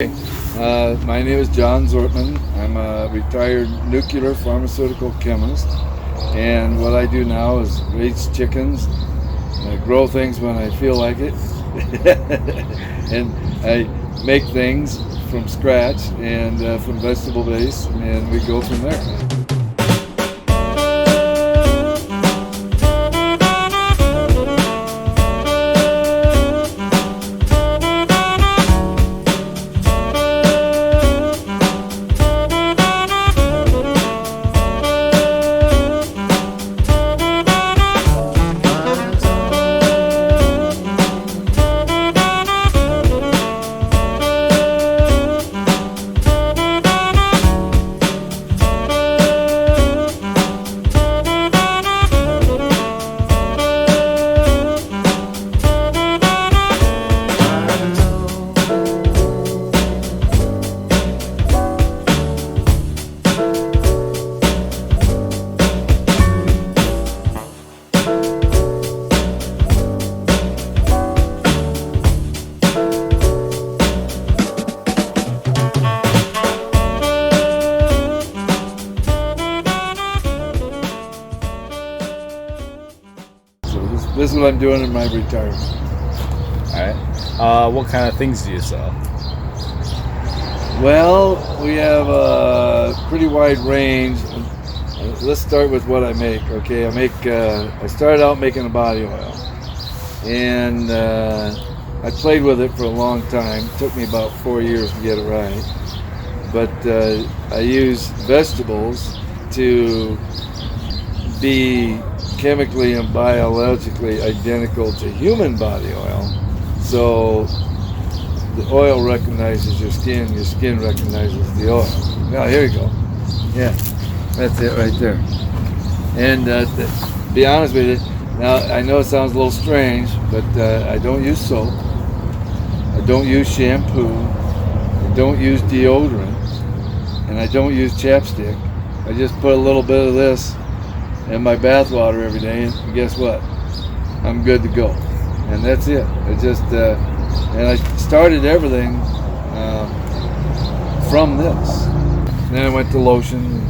My name is John Zortman. I'm a retired nuclear pharmaceutical chemist, and what I do now is raise chickens, grow things when I feel like it, and I make things from scratch and from vegetable base, and we go from there. This is what I'm doing in my retirement. All right. What kind of things do you sell? Well, we have a pretty wide range. Let's start with what I make. Okay, I started out making a body oil, and I played with it for a long time. It took me about 4 years to get it right. But I use vegetables to be chemically and biologically identical to human body oil. So the oil recognizes your skin recognizes the oil. Now here you go. Yeah, that's it right there. And to be honest with you, now I know it sounds a little strange, but I don't use soap. I don't use shampoo. I don't use deodorant. And I don't use chapstick. I just put a little bit of this in my bath water every day, and guess what? I'm good to go. And that's it. I just and I started everything from this. Then I went to lotion.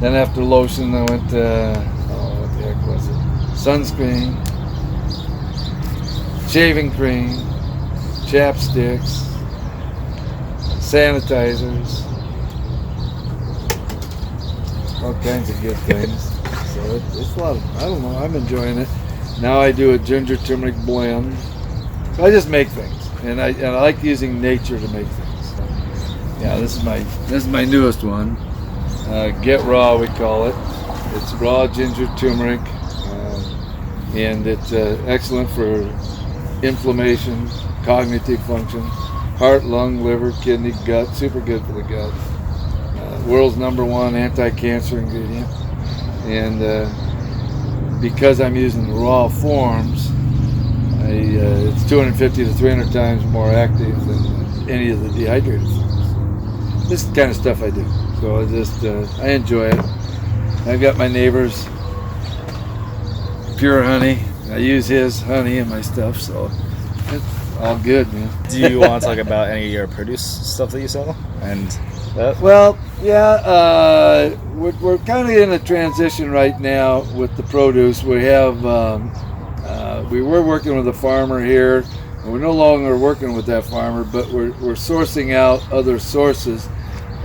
Then after lotion, I went to what the heck was it? Sunscreen, shaving cream, chapsticks, sanitizers, all kinds of good things. So it's a lot of, I don't know, I'm enjoying it. Now I do a ginger turmeric blend. So I just make things, and I like using nature to make things. So, yeah, this is my newest one. Get Raw, we call it. It's raw ginger turmeric, and it's excellent for inflammation, cognitive function, heart, lung, liver, kidney, gut. Super good for the gut. World's #1 anti-cancer ingredient. And because I'm using the raw forms, it's 250 to 300 times more active than any of the dehydrated forms. This is the kind of stuff I do. So I enjoy it. I've got my neighbor's pure honey. I use his honey in my stuff, so it's all good, man. Do you want to talk about any of your produce stuff that you sell? And well, yeah, we're kind of in a transition right now with the produce. We have we were working with a farmer here, and we're no longer working with that farmer, but we're sourcing out other sources.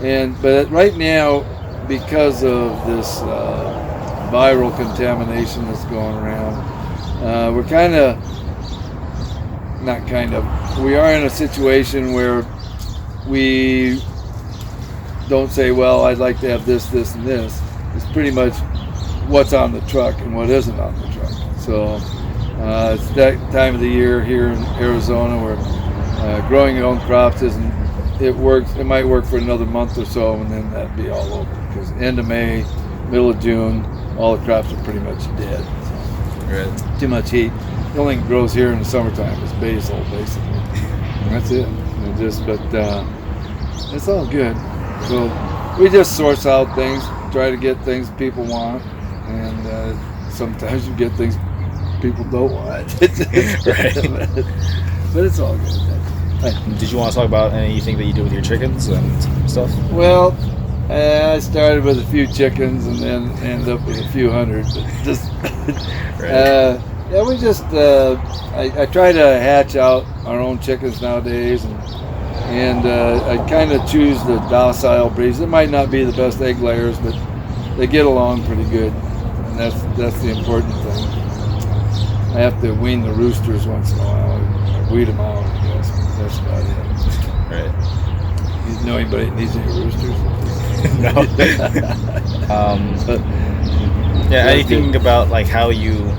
But right now, because of this viral contamination that's going around, we are in a situation where we don't say, well, I'd like to have this, this, and this. It's pretty much what's on the truck and what isn't on the truck. So it's that time of the year here in Arizona where growing your own crops it works. It might work for another month or so, and then that'd be all over. Because end of May, middle of June, all the crops are pretty much dead. So, right. Too much heat. The only thing that grows here in the summertime is basil, basically. And that's it. It's all good. So we just source out things, try to get things people want, and sometimes you get things people don't want. Right. But it's all good. Did you want to talk about anything that you do with your chickens and stuff? Well, I started with a few chickens and then ended up with a few hundred. But just, Right. yeah, we just, I try to hatch out our own chickens nowadays, and I kind of choose the docile breeds. It might not be the best egg layers, but they get along pretty good, and that's the important thing. I have to wean the roosters once in a while. I weed them out, I guess. That's about it. Right. You know anybody that needs any roosters? No. Yeah. Anything about like how you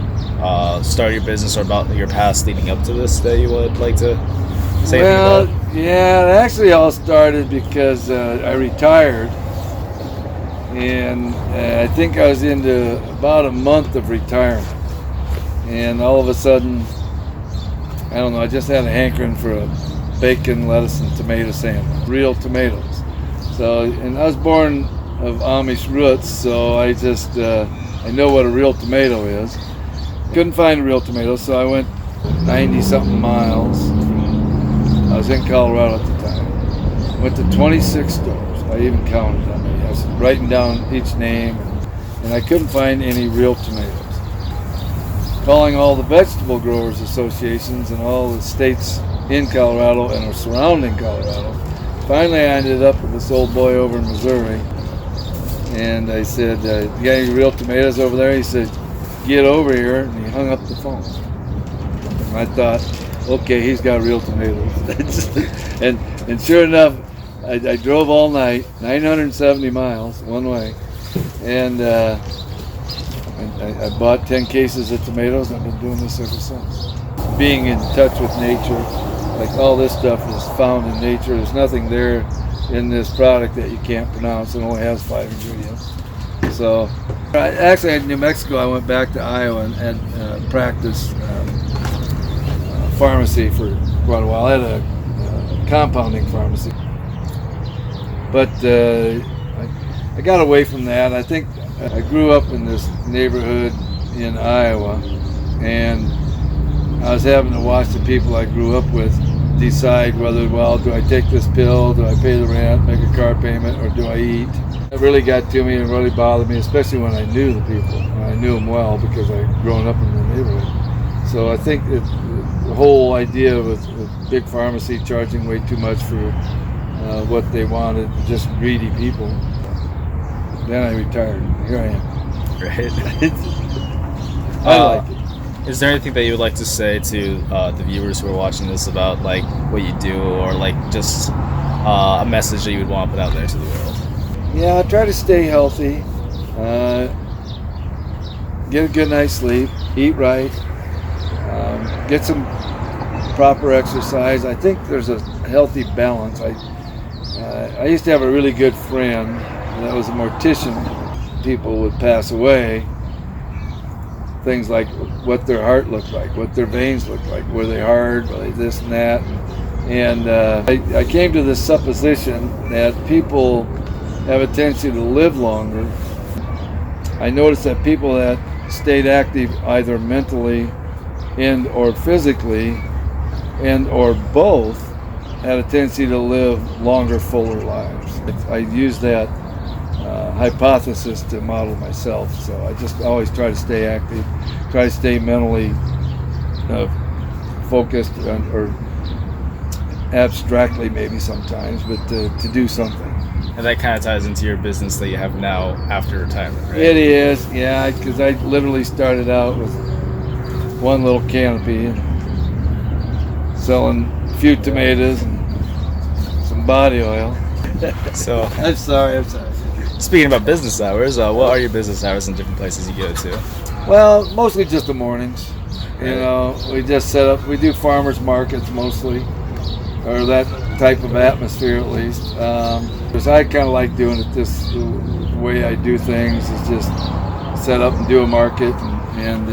start your business or about your past leading up to this that you would like to say Well, anything about? yeah, it actually all started because I retired, and I think I was into about a month of retirement, and all of a sudden, I don't know, I just had a hankering for a bacon, lettuce, and tomato sandwich, real tomatoes. So, and I was born of Amish roots, so I just, I know what a real tomato is. Couldn't find a real tomato, so I went 90-something miles. I was in Colorado at the time. Went to 26 stores. I even counted how many. I was writing down each name, and I couldn't find any real tomatoes. Calling all the vegetable growers associations in all the states in Colorado and or surrounding Colorado. Finally, I ended up with this old boy over in Missouri, and I said, "You got any real tomatoes over there?" He said, "Get over here," and he hung up the phone. And I thought, okay, he's got real tomatoes. and sure enough, I drove all night, 970 miles one way, and I bought 10 cases of tomatoes, and I've been doing this ever since. Being in touch with nature, like all this stuff is found in nature. There's nothing there in this product that you can't pronounce. It only has 5 ingredients. So, actually in New Mexico, I went back to Iowa and practiced pharmacy for quite a while. I had a compounding pharmacy. But I got away from that. I think I grew up in this neighborhood in Iowa, and I was having to watch the people I grew up with decide whether, well, do I take this pill, do I pay the rent, make a car payment, or do I eat? It really got to me and really bothered me, especially when I knew the people. And I knew them well because I'd grown up in the neighborhood. So I think the whole idea with big pharmacy charging way too much for what they wanted, just greedy people. Then I retired. Here I am. Right. I like it. Is there anything that you would like to say to the viewers who are watching this about like what you do, or like just a message that you would want to put out there to the world? Yeah, I try to stay healthy, get a good night's sleep, eat right, get some proper exercise. I think there's a healthy balance. I used to have a really good friend that was a mortician. People would pass away. Things like what their heart looked like, what their veins looked like, were they hard, were they this and that. And I came to this supposition that people have a tendency to live longer. I noticed that people that stayed active either mentally and or physically and or both had a tendency to live longer, fuller lives. I use that hypothesis to model myself, so I just always try to stay active, try to stay mentally focused or abstractly maybe sometimes, but to do something. And that kind of ties into your business that you have now after retirement, right? It is, yeah, because I literally started out with one little canopy and selling a few tomatoes and some body oil. So I'm sorry. Speaking about business hours, what are your business hours in different places you go to? Well, mostly just the mornings. You know, we just set up, we do farmers markets mostly, or that type of atmosphere at least. Because I kind of like doing it the way I do things is just set up and do a market and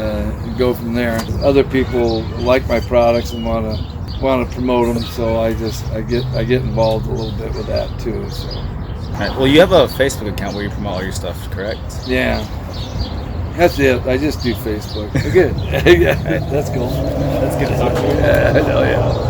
go from there. Other people like my products and want to promote them, so I get involved a little bit with that too. So. Right. Well, you have a Facebook account where you promote all your stuff, correct? Yeah. That's it. I just do Facebook. Good. That's cool. That's good to talk to you. Yeah, I know, yeah.